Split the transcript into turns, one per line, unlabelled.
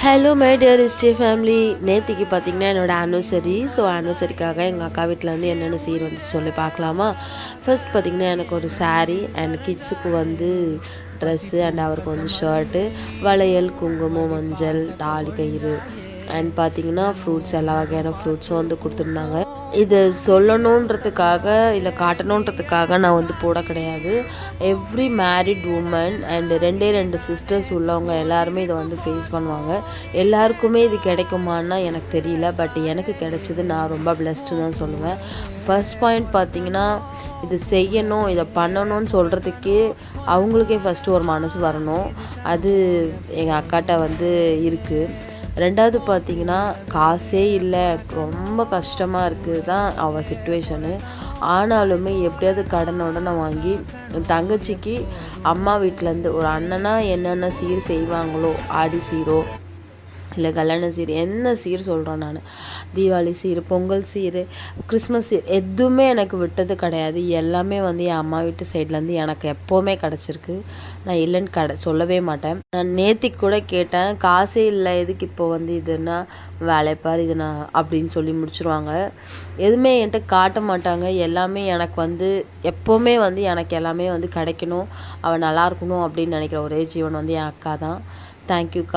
Hello my dear history family. நேற்றுக்கு பார்த்தீங்கன்னா என்னோடய ஆனிவர்சரி. ஸோ ஆனிவர்சரிக்காக எங்கள் அக்கா வீட்டில் வந்து என்னென்ன சீர் வந்து சொல்லி பார்க்கலாமா. ஃபர்ஸ்ட் பார்த்திங்கன்னா எனக்கு ஒரு சாரீ அண்ட் கிட்ஸுக்கு வந்து ட்ரெஸ்ஸு அண்ட் அவருக்கு வந்து ஷர்ட்டு, வளையல், குங்குமம், மஞ்சள், தாலி கயிறு அண்ட் பார்த்திங்கன்னா ஃப்ரூட்ஸ், எல்லா வகையான ஃப்ரூட்ஸும் வந்து கொடுத்துருந்தாங்க. இது சொல்லணுன்றதுக்காக இல்லை காட்டணுன்றதுக்காக நான் வந்து போட கிடையாது. எவ்ரி மேரிட் உமன் அண்ட் ரெண்டு சிஸ்டர்ஸ் உள்ளவங்க எல்லாருமே இதை வந்து ஃபேஸ் பண்ணுவாங்க. எல்லாருக்குமே இது கிடைக்குமான்னா எனக்கு தெரியல. பட் எனக்கு கிடைச்சது, நான் ரொம்ப பிளெஸ்டு தான் சொல்லுவேன். ஃபர்ஸ்ட் பாயிண்ட் பார்த்திங்கன்னா, இது செய்யணும், இதை பண்ணணும்னு சொல்கிறதுக்கே அவங்களுக்கே ஃபஸ்ட்டு ஒரு மனசு வரணும். அது எங்கள் அக்காட்ட வந்து இருக்குது. ரெண்டாவது பார்த்திங்கன்னா, காசே இல்லை, ரொம்ப கஷ்டமாக இருக்குது தான் அவள் சிச்சுவேஷனு. ஆனாலுமே எப்படியாவது கடனை வாங்கி தங்கச்சிக்கு அம்மா வீட்டிலேருந்து ஒரு அண்ணனா என்னென்ன சீர் செய்வாங்களோ, ஆடி சீரோ இல்லை கல்யாண சீர், என்ன சீர் சொல்கிறோம் நான், தீபாவளி சீர், பொங்கல் சீர், கிறிஸ்மஸ் சீர், எதுவுமே எனக்கு விட்டது கிடையாது. எல்லாமே வந்து என் அம்மா வீட்டு சைட்லேருந்து எனக்கு எப்போவுமே கிடச்சிருக்கு. நான் இல்லைன்னு சொல்லவே மாட்டேன். நான் நேத்திக்கு கூட கேட்டேன், காசே இல்லை, எதுக்கு இப்போ வந்து இதுன்னா வேலைப்பார் இது நான் அப்படின்னு சொல்லி முடிச்சுருவாங்க. எதுவுமே என்கிட்ட காட்ட மாட்டாங்க. எல்லாமே எனக்கு வந்து எப்போவுமே வந்து எனக்கு எல்லாமே வந்து கிடைக்கணும், அவள் நல்லா இருக்கணும் அப்படின்னு நினைக்கிற ஒரே ஜீவன் வந்து என் அக்கா தான். தேங்க்யூக்கா.